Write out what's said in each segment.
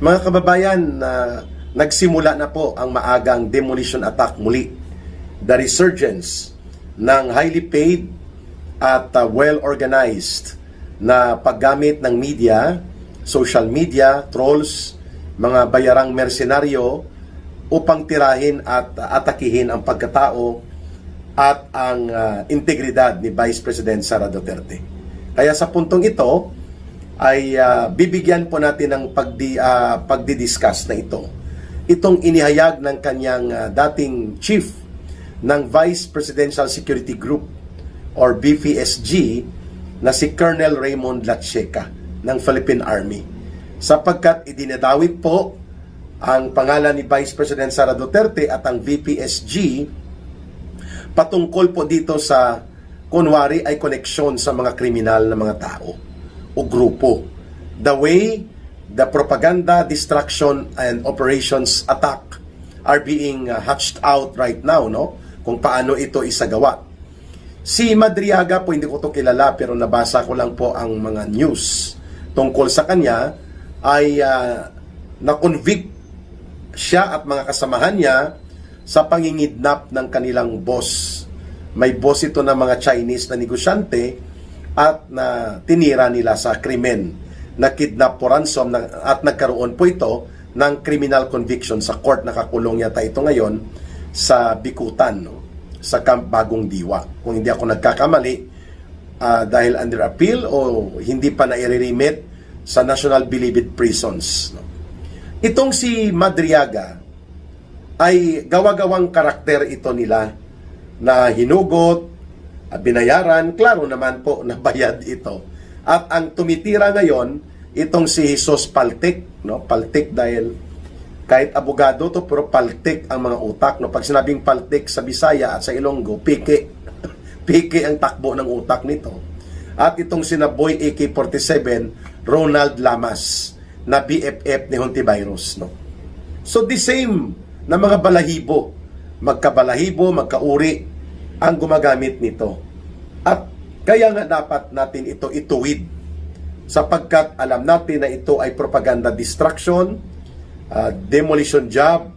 Mga kababayan, nagsimula na po ang maagang demolition attack muli. The resurgence ng highly paid at well-organized na paggamit ng media, social media, trolls, mga bayarang mersenaryo upang tirahin at atakihin ang pagkatao at ang integridad ni Vice President Sara Duterte. Kaya sa puntong ito ay bibigyan po natin ng pagdidiscuss na ito. Itong inihayag ng kanyang dating chief ng Vice Presidential Security Group or BPSG na si Colonel Raymond Latcheca ng Philippine Army. Sapagkat idinadawit po ang pangalan ni Vice President Sara Duterte at ang VPSG patungkol po dito sa kunwari ay koneksyon sa mga kriminal na mga tao o grupo. The way the propaganda, distraction, and operations attack are being hatched out right now, no? Kung paano ito isagawa. Si Madriaga po, hindi ko ito kilala pero nabasa ko lang po ang mga news tungkol sa kanya, ay na-convict siya at mga kasamahan niya sa pangingidnap ng kanilang boss. May boss ito ng mga Chinese na negosyante at na tinira nila sa krimen na kidnap for ransom at nagkaroon po ito ng criminal conviction sa court. Nakakulong yata ito ngayon sa Bikutan, no? Sa Camp Bagong Diwa. Kung hindi ako nagkakamali, dahil under appeal o hindi pa na-remit sa National Bilibid Prisons, no? Itong si Madriaga ay gawa-gawang karakter ito nila na hinugot, binayaran, klaro naman po na bayad ito. At ang tumitira ngayon, itong si Jesus Paltic, no? Paltic dahil kahit abogado to, pero paltik ang mga utak, no? Pag sinabing paltik sa Bisaya at sa Ilonggo, pike. Pike ang takbo ng utak nito. At itong si Boy AK-47, Ronald Lamas, na BFF ni Hontivirus, no? So the same na mga balahibo, magkabalahibo, magkauri ang gumagamit nito. At kaya nga dapat natin ito ituwid sapagkat alam natin na ito ay propaganda distraction, demolition job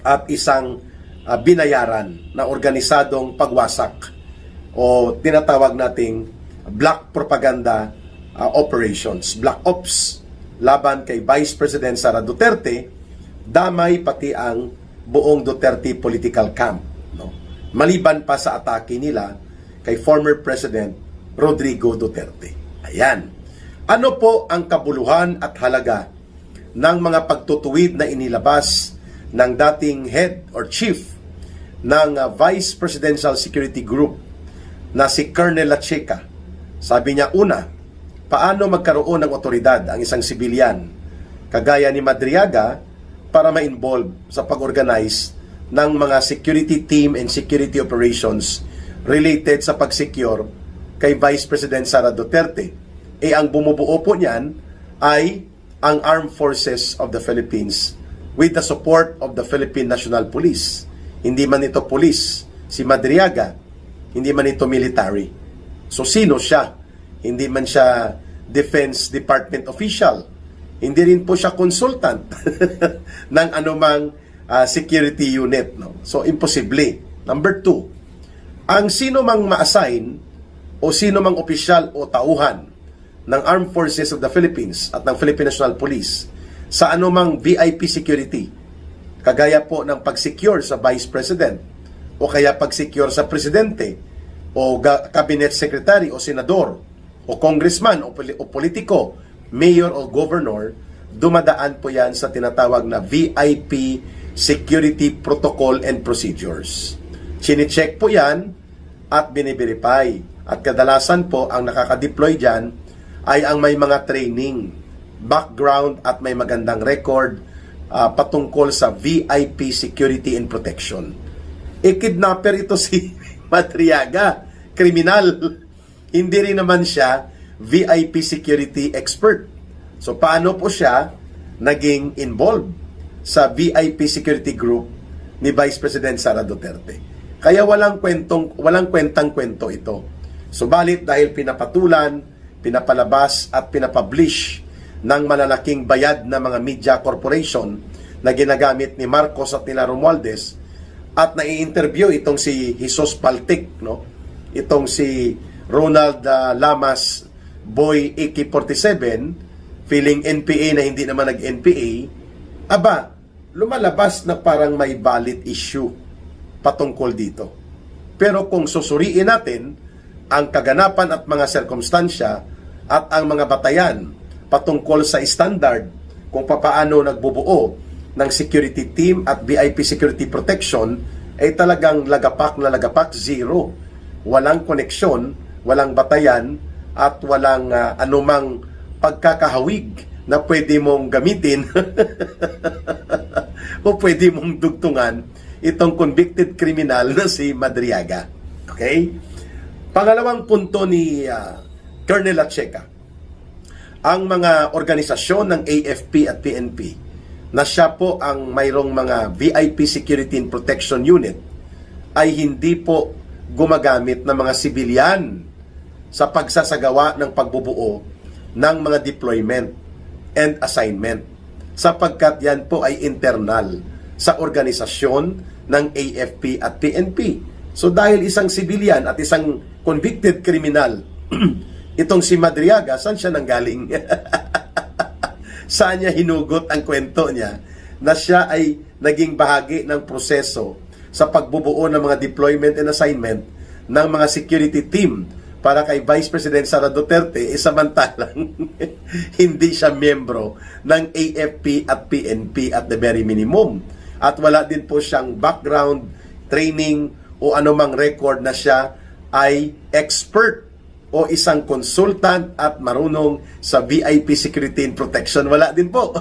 at isang binayaran na organisadong pagwasak o tinatawag nating black propaganda operations, black ops laban kay Vice President Sara Duterte, damay pati ang buong Duterte political camp, no? Maliban pa sa atake nila kay former President Rodrigo Duterte. Ayan. Ano po ang kabuluhan at halaga ng mga pagtutuwid na inilabas ng dating head or chief ng Vice Presidential Security Group na si Colonel Latcheca? Sabi niya, una, paano magkaroon ng otoridad ang isang sibilyan kagaya ni Madriaga para ma-involve sa pag-organize ng mga security team and security operations related sa pag-secure kay Vice President Sara Duterte. Ang bumubuo po niyan ay ang Armed Forces of the Philippines with the support of the Philippine National Police. Hindi man ito police, si Madriaga, hindi man ito military. So sino siya? Hindi man siya Defense Department official. Hindi rin po siya consultant ng anumang security unit, no? So imposible. Number 2, ang sino mang ma-assign o sino mang opisyal o tauhan ng Armed Forces of the Philippines at ng Philippine National Police sa anumang VIP security, kagaya po ng pag-secure sa Vice President o kaya pag-secure sa Presidente o Cabinet Secretary o Senador o Congressman o politiko, Mayor o Governor, dumadaan po yan sa tinatawag na VIP Security Protocol and Procedures. Chine-check po yan at biniverify. At kadalasan po ang nakaka-deploy dyan ay ang may mga training, background at may magandang record patungkol sa VIP Security and Protection. Kidnapper ito si Madriaga, kriminal. Hindi rin naman siya VIP security expert. So paano po siya naging involved sa VIP security group ni Vice President Sara Duterte? Kaya walang kwentang kwento ito. Subalit dahil pinapatulan, pinapalabas at pinapublish ng malalaking bayad na mga media corporation na ginagamit ni Marcos at nila Romualdez, at nai-interview itong si Jesus Paltic, no? Itong si Ronald Lamas Boy AK-47, feeling NPA na hindi naman nag-NPA, aba, lumalabas na parang may valid issue patungkol dito. Pero kung susuriin natin ang kaganapan at mga sirkumstansya at ang mga batayan patungkol sa standard kung papaano nagbubuo ng security team at VIP security protection, ay talagang lagapak na lagapak, zero. Walang koneksyon, walang batayan, at walang anumang pagkakahawig na pwede mong gamitin o pwede mong dugtungan itong convicted criminal na si Madriaga. Okay? Pangalawang punto ni Colonel Lacheca, ang mga organisasyon ng AFP at PNP na siya po ang mayroong mga VIP Security and Protection Unit ay hindi po gumagamit ng mga sibilyan sa pagsasagawa ng pagbubuo ng mga deployment and assignment, sapagkat yan po ay internal sa organisasyon ng AFP at PNP. So dahil isang sibilyan at isang convicted criminal itong si Madriaga, saan siya nanggaling? Saan niya hinugot ang kwento niya na siya ay naging bahagi ng proseso sa pagbubuo ng mga deployment and assignment ng mga security team para kay Vice President Sara Duterte, samantalang hindi siya miyembro ng AFP at PNP at the very minimum. At wala din po siyang background, training o anumang record na siya ay expert o isang consultant at marunong sa VIP Security and Protection. Wala din po.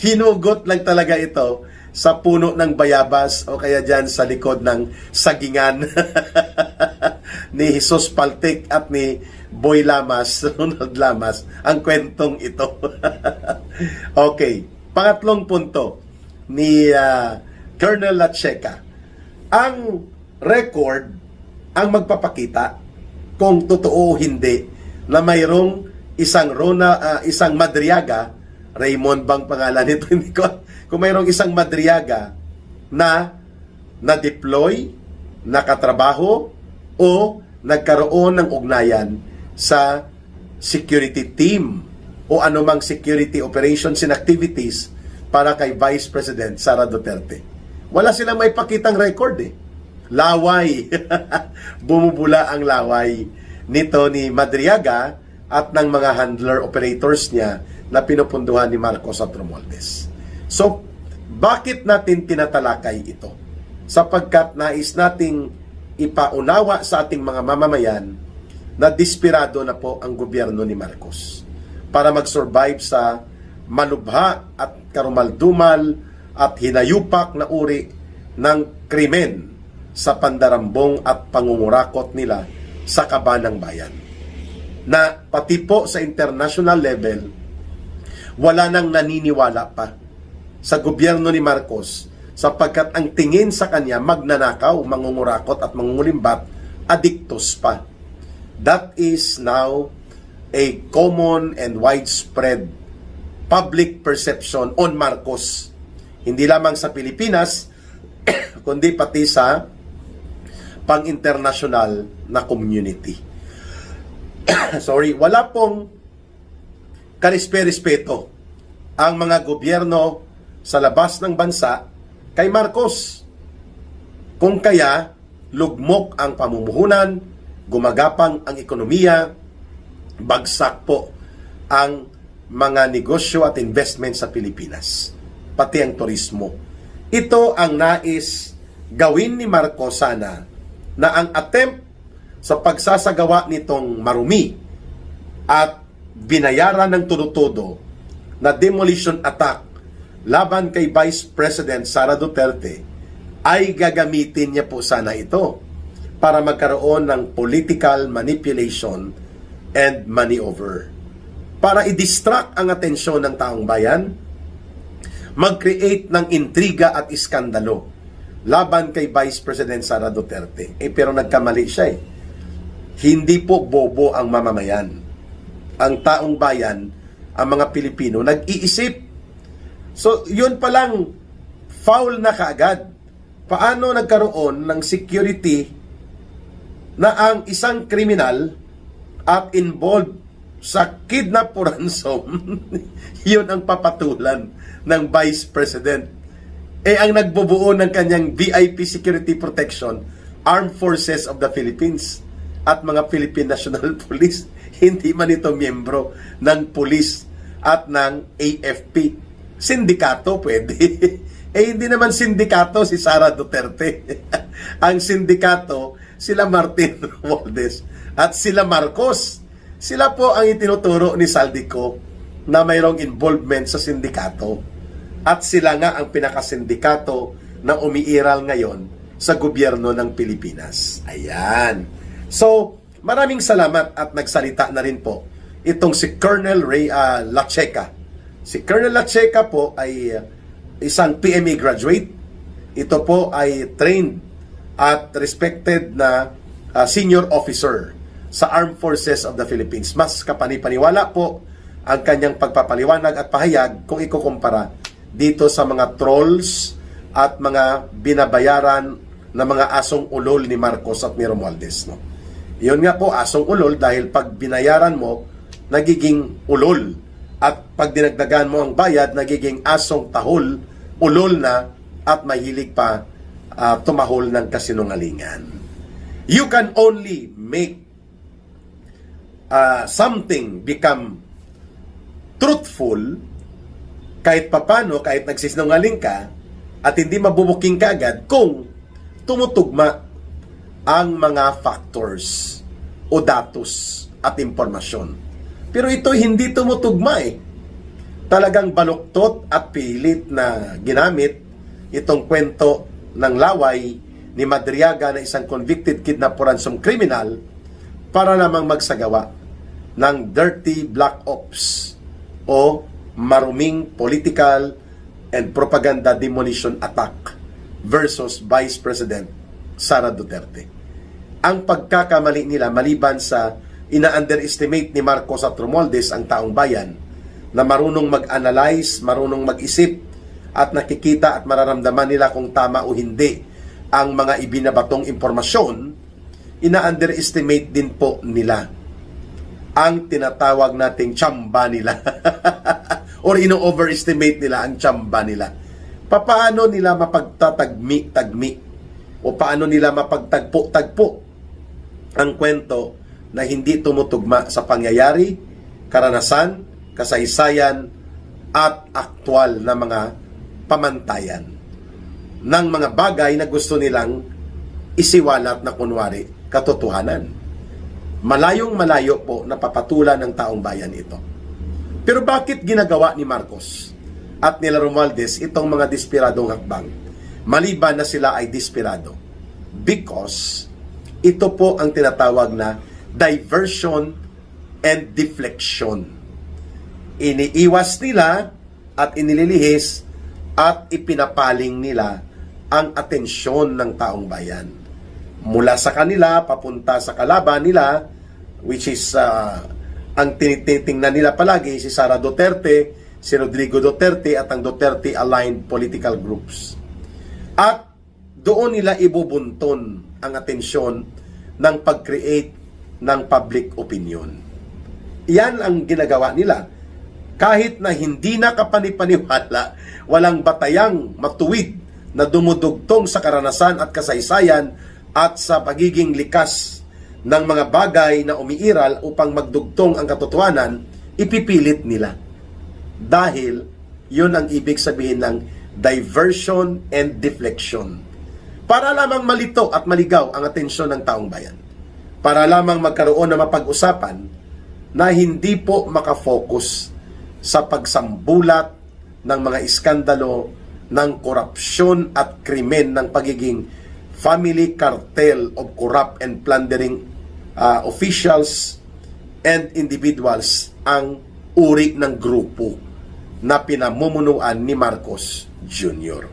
Hinugot lang talaga ito sa puno ng bayabas o kaya dyan sa likod ng sagingan ni Jesus Paltic at ni Boy Lamas, Ronald Lamas, ang kwentong ito. Okay. Pangatlong punto ni Colonel Lacheca. Ang record ang magpapakita kung totoo o hindi na mayroong isang Madriaga, Raymond bang pangalan nito, hindi ko, kung mayroong isang Madriaga na na-deploy, nakatrabaho o nagkaroon ng ugnayan sa security team o anumang security operations and activities para kay Vice President Sara Duterte. Wala silang may pakitang record eh. Laway. Bumubula ang laway nito ni Madriaga at ng mga handler operators niya na pinupunduhan ni Marcos at Romualdez. So, bakit natin tinatalakay ito? Sapagkat nais nating ipaunawa sa ating mga mamamayan na desperado na po ang gobyerno ni Marcos para mag-survive sa malubha at karumaldumal at hinayupak na uri ng krimen sa pandarambong at pangungurakot nila sa kabanang bayan. Na pati po sa international level, wala nang naniniwala pa sa gobyerno ni Marcos sapagkat ang tingin sa kanya magnanakaw, mangungurakot at mangungulimbat, adiktos pa. That is now a common and widespread public perception on Marcos. Hindi lamang sa Pilipinas, kundi pati sa pang-international na community. Sorry, wala pong karispe-respeto ang mga gobyerno sa labas ng bansa kay Marcos. Kung kaya, lugmok ang pamumuhunan, gumagapang ang ekonomiya, bagsak po ang mga negosyo at investment sa Pilipinas, pati ang turismo. Ito ang nais gawin ni Marcos sana, na ang attempt sa pagsasagawa nitong marumi at binayaran ng todo-todo na demolition attack laban kay Vice President Sara Duterte ay gagamitin niya po sana ito para magkaroon ng political manipulation and maneuver. Para i-distract ang atensyon ng taong bayan, mag-create ng intriga at iskandalo laban kay Vice President Sara Duterte. Pero nagkamali siya eh. Hindi po bobo ang mamamayan. ang taong bayan, ang mga Pilipino, nag-iisip. So, yun palang foul na kaagad. Paano nagkaroon ng security na ang isang kriminal at involved sa kidnap o ransom, yun ang papatulan ng Vice President. Ang nagbubuo ng kanyang VIP security protection, Armed Forces of the Philippines at mga Philippine National Police. Hindi man ito miyembro ng police at ng AFP. Sindikato pwede. Hindi naman sindikato si Sara Duterte. Ang sindikato, sila Martin Romualdez at sila Marcos. Sila po ang itinuturo ni Saldico na mayroong involvement sa sindikato. At sila nga ang pinakasindikato na umiiral ngayon sa gobyerno ng Pilipinas. Ayan. So, maraming salamat at nagsalita na rin po itong si Colonel Lacheca. Si Colonel Lacheca po ay isang PMA graduate. Ito po ay trained at respected na senior officer sa Armed Forces of the Philippines. Mas kapanipaniwala po ang kanyang pagpapaliwanag at pahayag kung ikukumpara dito sa mga trolls at mga binabayaran na mga asong ulol ni Marcos at ni Romualdez. No? Yun nga po, asong ulol dahil pag binayaran mo, nagiging ulol. At pag dinagdagan mo ang bayad, nagiging asong tahol, ulol na, at mahilig pa tumahol ng kasinungalingan. You can only make something become truthful kahit papano, kahit nagsisinungaling ka, at hindi mabubuking ka agad kung tumutugma ang mga factors o datos at impormasyon. Pero ito hindi tumutugma eh. Talagang baluktot at pilit na ginamit itong kwento ng laway ni Madriaga na isang convicted kidnap o ransom criminal para lamang magsagawa ng dirty black ops o maruming political and propaganda demolition attack versus Vice President Sara Duterte. Ang pagkakamali nila maliban sa ina-underestimate ni Marcos at Romualdez ang taong bayan na marunong mag-analyze, marunong mag-isip at nakikita at mararamdaman nila kung tama o hindi ang mga ibinabatong impormasyon, ina-underestimate din po nila ang tinatawag nating tsamba nila or ino-overestimate nila ang tsamba nila. Paano nila mapagtatagmi-tagmi o paano nila mapagtagpo-tagpo ang kwento na hindi tumutugma sa pangyayari, karanasan, kasaysayan, at aktwal na mga pamantayan ng mga bagay na gusto nilang isiwalat na kunwari katotohanan. Malayong malayo po napapatulan ng taong bayan ito. Pero bakit ginagawa ni Marcos at nila Romualdez itong mga despiradong hakbang? Maliban na sila ay desperado. Because ito po ang tinatawag na diversion and deflection. Iniiwas nila at inililihis at ipinapaling nila ang atensyon ng taong bayan. Mula sa kanila, papunta sa kalaban nila, which is ang tinitingnan nila palagi si Sara Duterte, si Rodrigo Duterte at ang Duterte-aligned political groups. At doon nila ibubunton ang atensyon ng pag-create ng public opinion. Iyan ang ginagawa nila. Kahit na hindi nakapanipaniwala, walang batayang matuwid na dumudugtong sa karanasan at kasaysayan at sa pagiging likas ng mga bagay na umiiral upang magdugtong ang katotohanan, ipipilit nila. Dahil yun ang ibig sabihin ng diversion and deflection. Para lamang malito at maligaw ang atensyon ng taong bayan. Para lamang magkaroon ng mapag-usapan na hindi po makafocus sa pagsambulat ng mga iskandalo ng korupsyon at krimen ng pagiging family cartel of corrupt and plundering officials and individuals ang uri ng grupo na pinamumunuan ni Marcos Jr.